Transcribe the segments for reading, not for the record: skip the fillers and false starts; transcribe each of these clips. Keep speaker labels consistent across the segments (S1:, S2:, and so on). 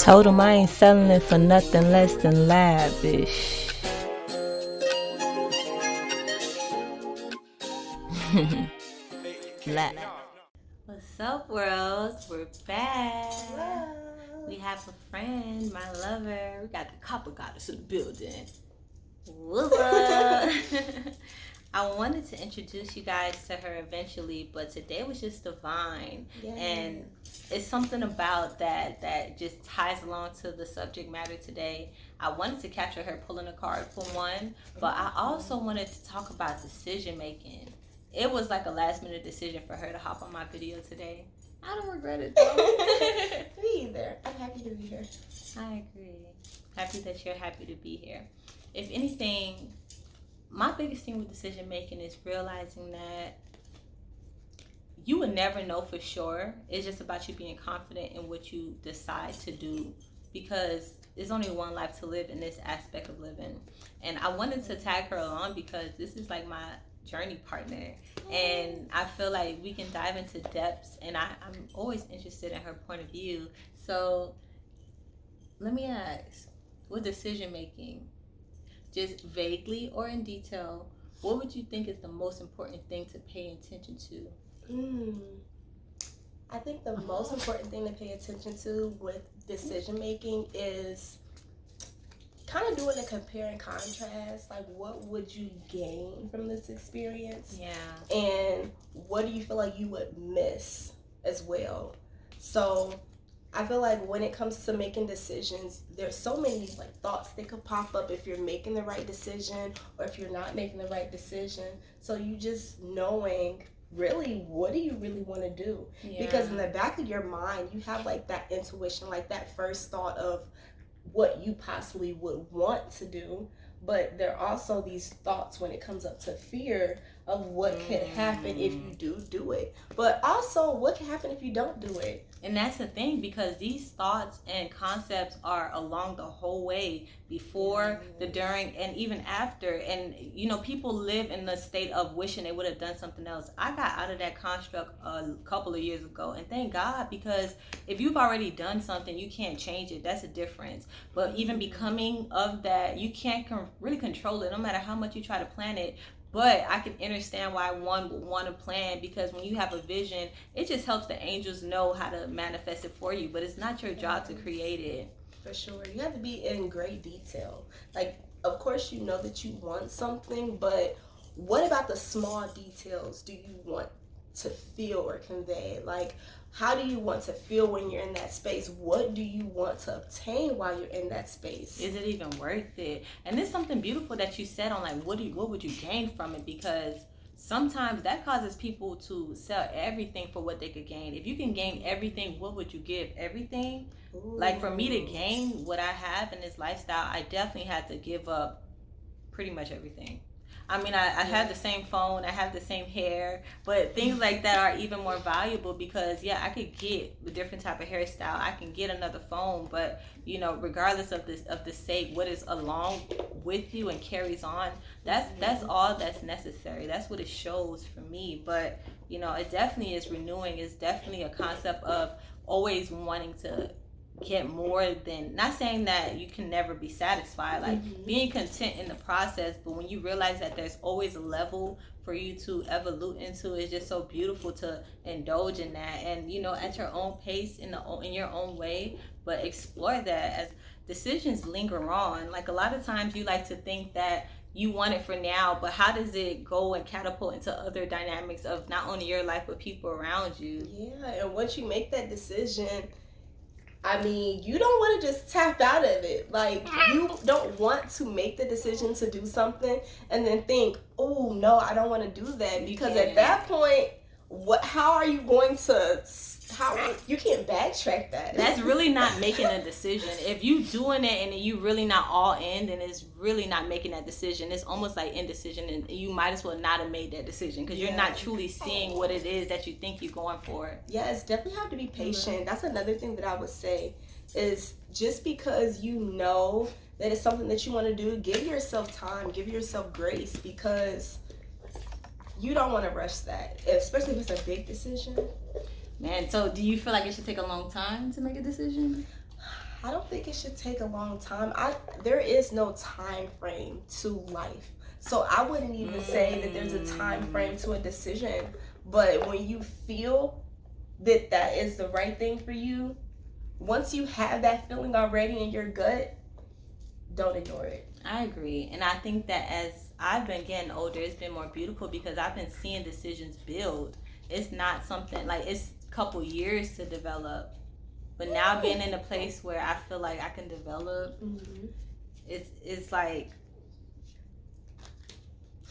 S1: Told him I ain't selling it for nothing less than lavish. What's up, world? We're back.
S2: Hello.
S1: We have a friend, my lover. We got the copper goddess in the building. What's up? I wanted to introduce you guys to her eventually, but today was just divine.
S2: Yes.
S1: And it's something about that just ties along to the subject matter today. I wanted to capture her pulling a card for one, but I also wanted to talk about decision making. It was like a last minute decision for her to hop on my video today. I don't regret it though.
S2: Me either. I'm happy to be here.
S1: I agree. Happy that you're happy to be here. If anything, my biggest thing with decision making is realizing that you would never know for sure. It's just about you being confident in what you decide to do, because there's only one life to live in this aspect of living. And I wanted to tag her along because this is like my journey partner, and I feel like we can dive into depths, and I'm always interested in her point of view. So let me ask, with decision making, just vaguely or in detail, what would you think is the most important thing to pay attention to?
S2: I think the most important thing to pay attention to with decision making is kind of doing a compare and contrast. Like, what would you gain from this experience?
S1: Yeah.
S2: And what do you feel like you would miss as well? So I feel like when it comes to making decisions, there's so many like thoughts that could pop up if you're making the right decision or if you're not making the right decision. So you just knowing really what do you really want to do?
S1: Yeah.
S2: Because in the back of your mind, you have like that intuition, like that first thought of what you possibly would want to do, but there are also these thoughts when it comes up to fear of what could happen if you do it, but also what can happen if you don't do it.
S1: And that's the thing, because these thoughts and concepts are along the whole way, before, the during, and even after. And you know, people live in the state of wishing they would have done something else. I got out of that construct a couple of years ago, and thank God, because if you've already done something, you can't change it. That's a difference. But even becoming of that, you can't really control it, no matter how much you try to plan it. But I can understand why one would want to plan, because when you have a vision, it just helps the angels know how to manifest it for you. But it's not your job to create it.
S2: For sure. You have to be in great detail. Like, of course, you know that you want something, but what about the small details do you want to feel or convey? Like, how do you want to feel when you're in that space? What do you want to obtain while you're in that space?
S1: Is it even worth it? And there's something beautiful that you said on, like, what would you gain from it? Because sometimes that causes people to sell everything for what they could gain. If you can gain everything, what would you give? Everything?
S2: Ooh.
S1: Like, for me to gain what I have in this lifestyle, I definitely had to give up pretty much everything. I mean, I have the same phone, I have the same hair, but things like that are even more valuable, because I could get a different type of hairstyle, I can get another phone, but you know, regardless of the sake, what is along with you and carries on, that's all that's necessary. That's what it shows for me. But you know, it definitely is renewing. It's definitely a concept of always wanting to get more than, not saying that you can never be satisfied, like being content in the process, but when you realize that there's always a level for you to evolve into, it's just so beautiful to indulge in that, and you know, at your own pace, in your own way, but explore that. As decisions linger on, like a lot of times you like to think that you want it for now, but how does it go and catapult into other dynamics of not only your life but people around you?
S2: Yeah, and once you make that decision, I mean, you don't want to just tap out of it. Like, you don't want to make the decision to do something and then think, oh, no, I don't want to do that. Because at that point, how are you going to, you can't backtrack that.
S1: That's really not making a decision. If you doing it and you really not all in, then it's really not making that decision. It's almost like indecision, and you might as well not have made that decision, because you're not truly seeing what it is that you think you're going for.
S2: Yes, definitely have to be patient. That's another thing that I would say, is just because you know that it's something that you want to do, give yourself time, give yourself grace, because you don't want to rush that, especially if it's a big decision.
S1: Man, so do you feel like it should take a long time to make a decision?
S2: I don't think it should take a long time. There is no time frame to life. So I wouldn't even say that there's a time frame to a decision. But when you feel that that is the right thing for you, once you have that feeling already in your gut, don't ignore it.
S1: I agree. And I think that as I've been getting older, it's been more beautiful because I've been seeing decisions build. It's not something like it's a couple years to develop. But now being in a place where I feel like I can develop, it's like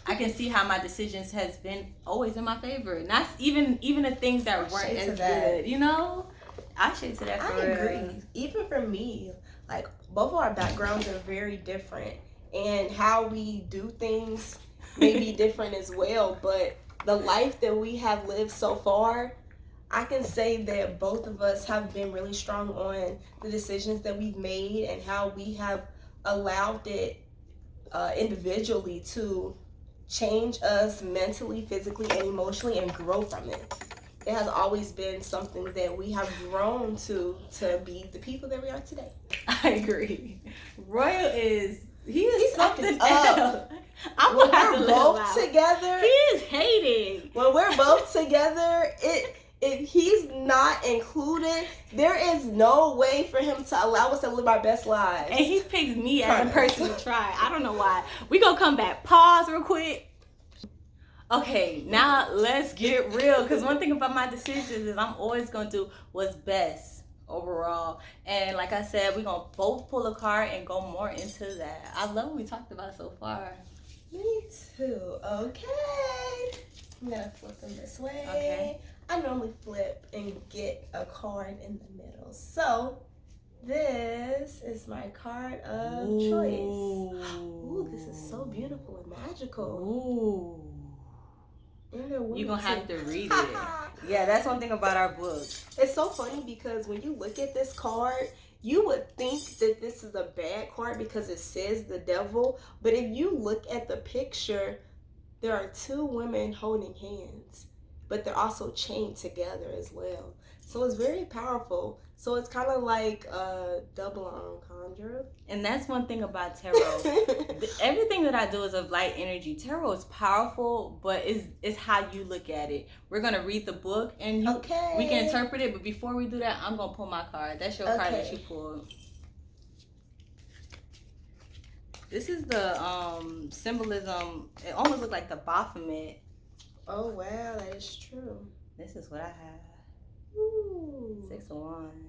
S1: I can see how my decisions has been always in my favor. Not even the things that weren't as good, you know? I shade to that for real.
S2: I agree. Even for me, like both of our backgrounds are very different and how we do things may be different as well, but the life that we have lived so far, I can say that both of us have been really strong on the decisions that we've made and how we have allowed it individually to change us mentally, physically, and emotionally and grow from it. It has always been something that we have grown to be the people that we are today.
S1: I agree. Royal he's something
S2: up.
S1: else.
S2: When we're both together,
S1: he is hating.
S2: When we're both together, if he's not included, there is no way for him to allow us to live our best lives.
S1: And he picks me as a person to try. I don't know why. We gonna come back. Pause real quick. Okay, now let's get real. Because one thing about my decisions is I'm always gonna do what's best overall. And like I said, we're gonna both pull a card and go more into that. I love what we talked about so far.
S2: Me too. Okay. I'm gonna flip them this way.
S1: Okay.
S2: I normally flip and get a card in the middle. So this is my card of choice. Ooh, this is so beautiful and magical.
S1: Ooh. You're gonna have to read it. Yeah, that's one thing about our book.
S2: It's so funny because when you look at this card, you would think that this is a bad card because it says the devil. But if you look at the picture, there are two women holding hands, but they're also chained together as well. So it's very powerful. So it's kind of like a double entendre.
S1: And that's one thing about tarot. Everything that I do is of light energy. Tarot is powerful, but it's how you look at it. We're going to read the book and we can interpret it. But before we do that, I'm going to pull my card. That's your card that you pulled. This is the symbolism. It almost looks like the Baphomet.
S2: Oh, wow. That is true.
S1: This is what I have.
S2: Ooh.
S1: 6 of Wands.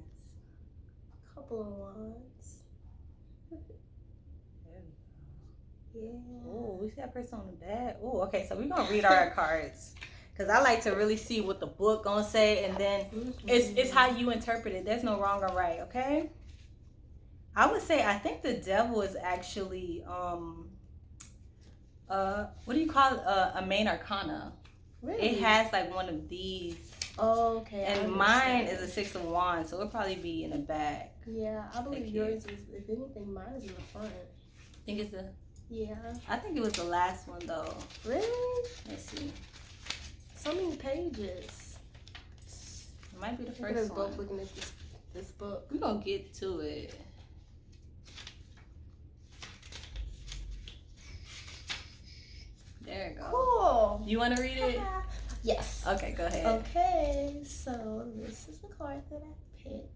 S2: Couple of wands. Yeah.
S1: Oh, we see that person on the back. Oh, okay. So we're gonna read our cards because I like to really see what the book gonna say, and then it's how you interpret it. There's no wrong or right. Okay. I would say I think the devil is actually what do you call it? A main arcana.
S2: Really?
S1: It has like one of these.
S2: Oh, okay.
S1: And mine is a 6 of Wands, so it'll probably be in the back.
S2: Yeah, I believe yours is, if anything, mine is in the front.
S1: I think it's
S2: Yeah.
S1: I think it was the last one though.
S2: Really?
S1: Let's see.
S2: So many pages.
S1: It might be the
S2: Look at
S1: first
S2: us
S1: one.
S2: both looking at this book.
S1: We're gonna get to it. There you go.
S2: Cool.
S1: You want to read it?
S2: Yes.
S1: Okay, go ahead.
S2: Okay, so this is the card that I picked.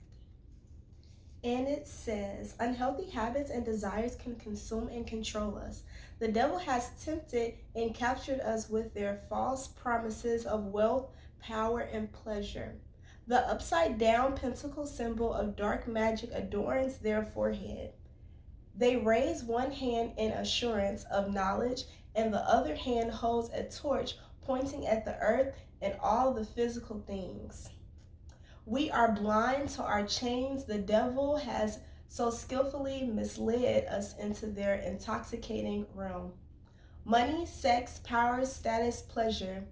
S2: And it says, unhealthy habits and desires can consume and control us. The devil has tempted and captured us with their false promises of wealth, power, and pleasure. The upside down pentacle symbol of dark magic adorns their forehead. They raise one hand in assurance of knowledge, and the other hand holds a torch pointing at the earth and all the physical things. We are blind to our chains. The devil has so skillfully misled us into their intoxicating realm. Money, sex, power, status, pleasure.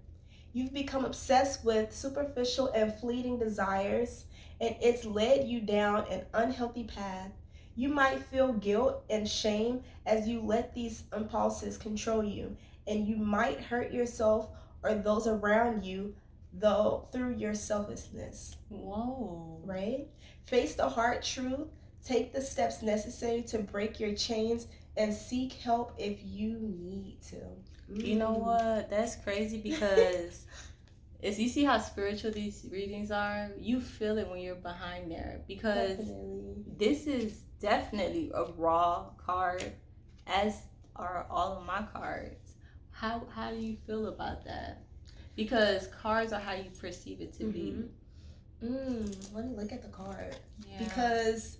S2: You've become obsessed with superficial and fleeting desires, and it's led you down an unhealthy path. You might feel guilt and shame as you let these impulses control you, and you might hurt yourself or those around you, though through your selfishness.
S1: Whoa.
S2: Right? Face the hard truth. Take the steps necessary to break your chains and seek help if you need to.
S1: You know what? That's crazy because you see how spiritual these readings are? You feel it when you're behind there because this is definitely a raw card, as are all of my cards. How do you feel about that? Because cards are how you perceive it to be.
S2: Let me look at the card. Yeah. Because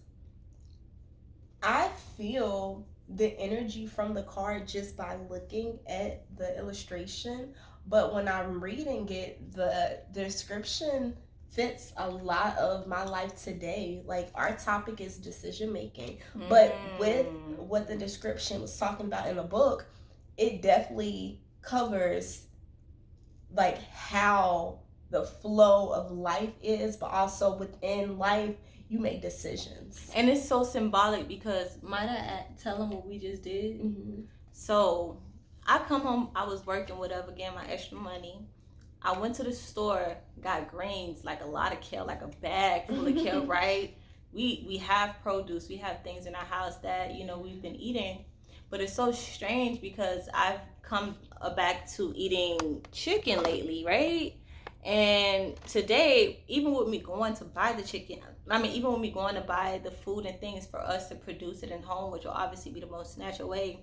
S2: I feel the energy from the card just by looking at the illustration, but when I'm reading it, the description fits a lot of my life today. Like, our topic is decision making, but with what the description was talking about in the book, it definitely covers like how the flow of life is, but also within life you make decisions.
S1: And it's so symbolic because might I tell them what we just did? So I come home, I was working, whatever, getting my extra money. I went to the store, got greens, like a lot of kale, like a bag full of kale, right? We have produce, we have things in our house that, you know, we've been eating. But it's so strange because I've come back to eating chicken lately, right? And today, even with me going to buy the chicken, even with me going to buy the food and things for us to produce it in home, which will obviously be the most natural way,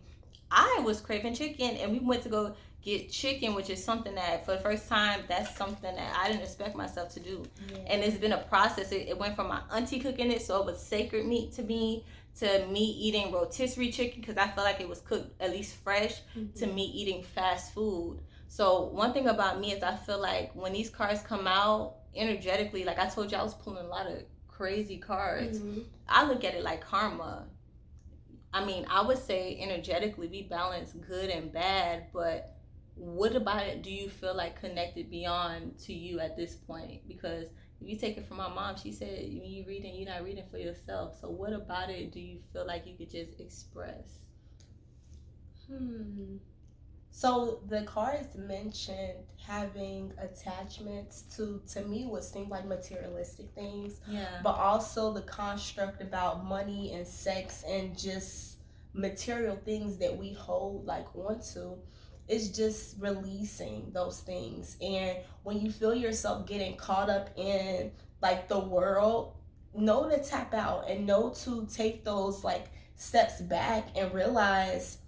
S1: I was craving chicken, and we went to go get chicken, which is something that for the first time, that's something that I didn't expect myself to do. Yeah. And it's been a process. It went from my auntie cooking it, so it was sacred meat to me eating rotisserie chicken because I felt like it was cooked at least fresh, to me eating fast food. So one thing about me is I feel like when these cards come out energetically, like I told you, I was pulling a lot of crazy cards. I look at it like karma. I mean, I would say energetically we balance good and bad, but what about it do you feel like connected beyond to you at this point? Because if you take it from my mom, she said when you reading, you're not reading for yourself. So what about it do you feel like you could just express?
S2: So the cards mentioned having attachments to me what seemed like materialistic things, but also the construct about money and sex and just material things that we hold like onto. It's just releasing those things. And when you feel yourself getting caught up in like the world, know to tap out and know to take those like steps back and realize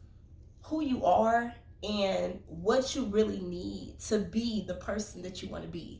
S2: who you are and what you really need to be the person that you want to be.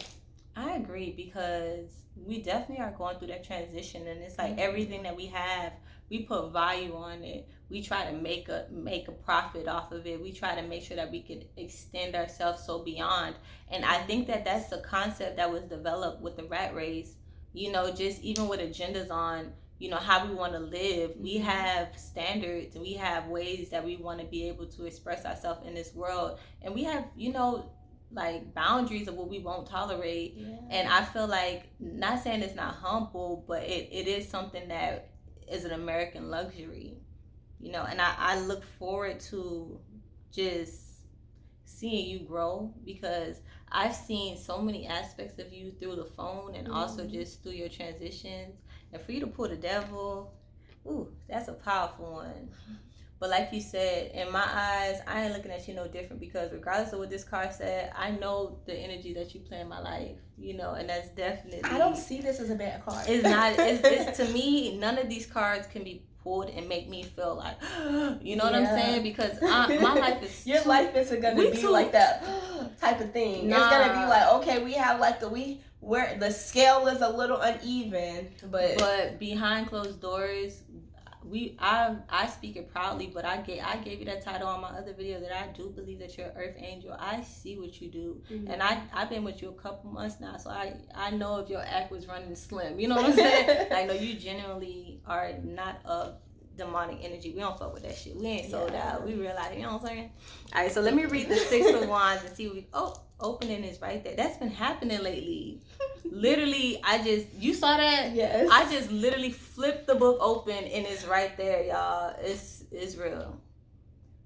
S1: I agree, because we definitely are going through that transition, and it's like everything that we have, we put value on it. We try to make a profit off of it. We try to make sure that we can extend ourselves so beyond. And I think that that's a concept that was developed with the rat race, you know, just even with agendas on, you know, how we want to live. We have standards, and we have ways that we want to be able to express ourselves in this world. And we have, you know, like boundaries of what we won't tolerate. And I feel like, not saying it's not humble, but it is something that is an American luxury, you know. And I look forward to just seeing you grow, because I've seen so many aspects of you through the phone and also just through your transitions. And for you to pull the devil, ooh, that's a powerful one. But like you said, in my eyes, I ain't looking at you no different, because regardless of what this card said, I know the energy that you play in my life, you know, and that's definitely...
S2: I don't see this as a bad card.
S1: It's not. It's to me, none of these cards can be pulled and make me feel like, you know what I'm saying? Because my life is...
S2: Your life isn't going to be like that type of thing. Nah. It's going to be like, okay, we have like where the scale is a little uneven,
S1: but behind closed doors, I speak it proudly, but I gave you that title on my other video, that I do believe that you're an earth angel. I see what you do, and I've been with you a couple months now, so I know if your act was running slim, you know what I'm saying? I know you genuinely are not of demonic energy. We don't fuck with that shit. We ain't sold out. We realize, you know what I'm saying? All right, so let me read the Six of Wands and see what opening is right there. That's been happening lately. Literally, you saw that?
S2: Yes.
S1: I just literally flipped the book open and it's right there, y'all. It's real.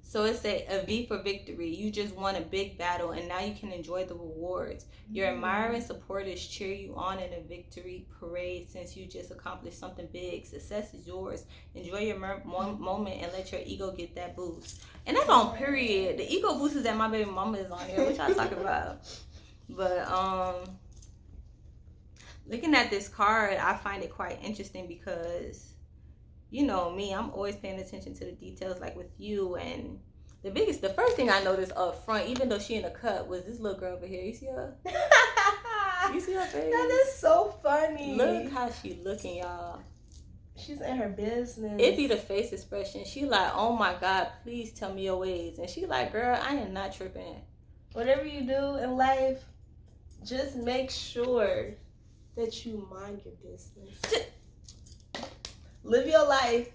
S1: So it's a V for victory. You just won a big battle and now you can enjoy the rewards. Your admiring supporters cheer you on in a victory parade since you just accomplished something big. Success is yours. Enjoy your moment and let your ego get that boost. And that's on period. The ego boost is that my baby mama is on here, which I talk about. But looking at this card, I find it quite interesting because, you know me, I'm always paying attention to the details, like with you. And the first thing I noticed up front, even though she in a cut, was this little girl over here. You see her? You see her face?
S2: That is so funny.
S1: Look how she looking, y'all.
S2: She's in her business.
S1: It be the face expression. She like, oh my God, please tell me your ways. And she like, girl, I am not tripping.
S2: Whatever you do in life, just make sure that you mind your business. Live your life,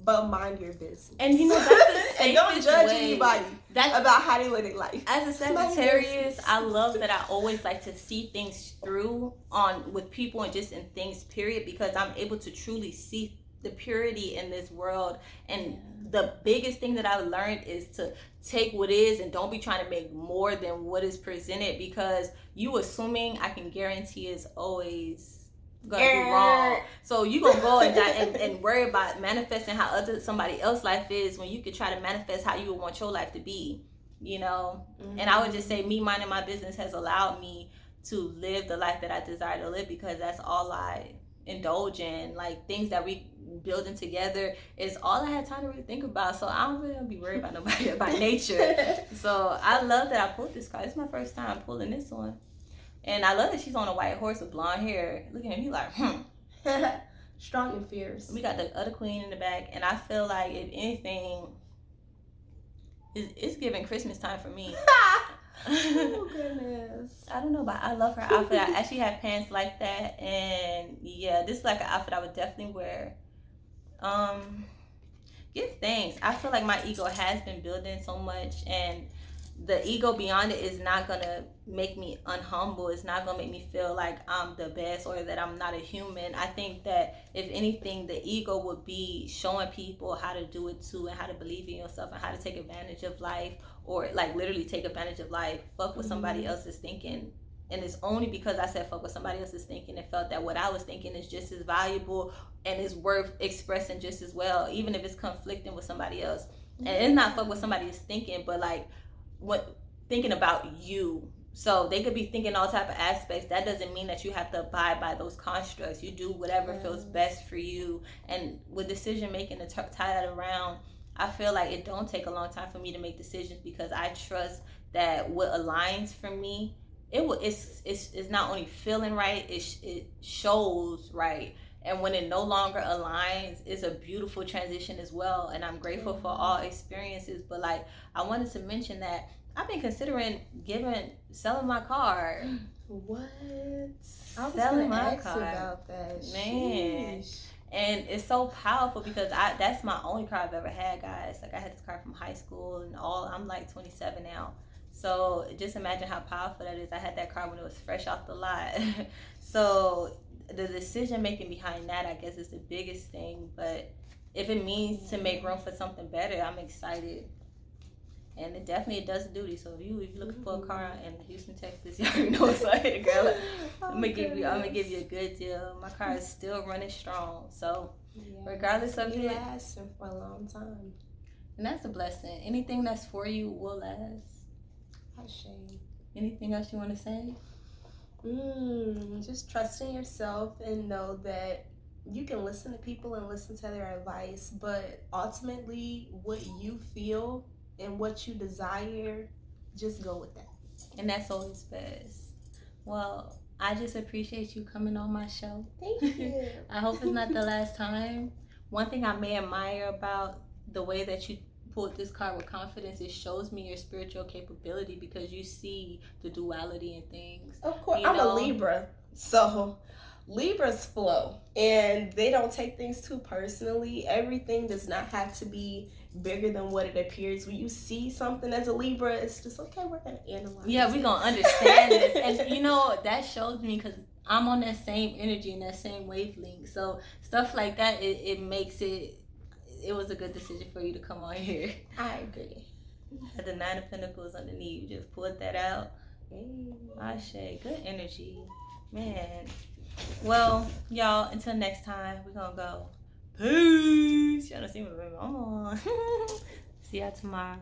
S2: but mind your business.
S1: And you know, that's the safest
S2: and don't judge
S1: way.
S2: Anybody about how they live their life.
S1: As a Sagittarius, I love that I always like to see things through with people and just in things, period, because I'm able to truly see the purity in this world. And the biggest thing that I've learned is to take what is and don't be trying to make more than what is presented, because you assuming, I can guarantee, is always gonna be wrong. So you gonna go and worry about manifesting how somebody else's life is when you could try to manifest how you would want your life to be, you know. And I would just say, me minding my business has allowed me to live the life that I desire to live, because that's all I indulge in. Like, things that we building together is all I had time to really think about. So I don't really be worried about nobody by nature. So I love that I pulled this card. It's my first time pulling this one. And I love that she's on a white horse with blonde hair. Look at him, he like,
S2: Strong and fierce.
S1: We got the other queen in the back. And I feel like, if anything, it's giving Christmas time for me.
S2: Oh, goodness.
S1: I don't know, but I love her outfit. I actually have pants like that. And yeah, this is like an outfit I would definitely wear. Give thanks. I feel like my ego has been building so much, and the ego beyond it is not gonna make me unhumble. It's not gonna make me feel like I'm the best or that I'm not a human. I think that if anything, the ego would be showing people how to do it too, and how to believe in yourself, and how to take advantage of life, or like literally take advantage of life. Fuck what somebody else is thinking. And it's only because I said fuck what somebody else is thinking and felt that what I was thinking is just as valuable and is worth expressing just as well, even if it's conflicting with somebody else. And it's not fuck what somebody is thinking, but like what thinking about you. So they could be thinking all type of aspects. That doesn't mean that you have to abide by those constructs. You do whatever feels best for you. And with decision making, to tie that around, I feel like it don't take a long time for me to make decisions, because I trust that what aligns for me, it's not only feeling right, it shows right. And when it no longer aligns, it's a beautiful transition as well. And I'm grateful for all experiences. But like, I wanted to mention that I've been considering selling my car.
S2: What? I was
S1: Selling
S2: gonna
S1: my
S2: ask
S1: car
S2: about that.
S1: Man.
S2: Sheesh.
S1: And it's so powerful because that's my only car I've ever had, guys. Like, I had this car from high school and all. I'm like 27 now. So just imagine how powerful that is. I had that car when it was fresh off the lot. So the decision making behind that, I guess, is the biggest thing. But if it means to make room for something better, I'm excited. And it definitely does duty. So if you're looking for a car in Houston, Texas, you already know what's up here, girl. I'm gonna give you a good deal. My car is still running strong. So regardless of it,
S2: lasting for a long time.
S1: And that's a blessing. Anything that's for you will last.
S2: Shame.
S1: Anything else you want to say?
S2: Just trust in yourself and know that you can listen to people and listen to their advice, but ultimately what you feel and what you desire, just go with that.
S1: And that's always best. Well, I just appreciate you coming on my show.
S2: Thank you.
S1: I hope it's not the last time. One thing I may admire about the way that you pulled this card with confidence, it shows me your spiritual capability, because you see the duality in things.
S2: Of course, I'm a Libra, so Libras flow and they don't take things too personally. Everything does not have to be bigger than what it appears. When you see something as a Libra, it's just okay, we're gonna analyze.
S1: Yeah, we're gonna understand this. And you know, that shows me, because I'm on that same energy and that same wavelength. So stuff like that, it makes it it was a good decision for you to come on here.
S2: I agree.
S1: Had the Nine of Pentacles underneath, you just pulled that out. Ashe, good energy, man. Well, y'all, until next time, we're gonna go. Peace. Y'all don't see me on. See y'all tomorrow.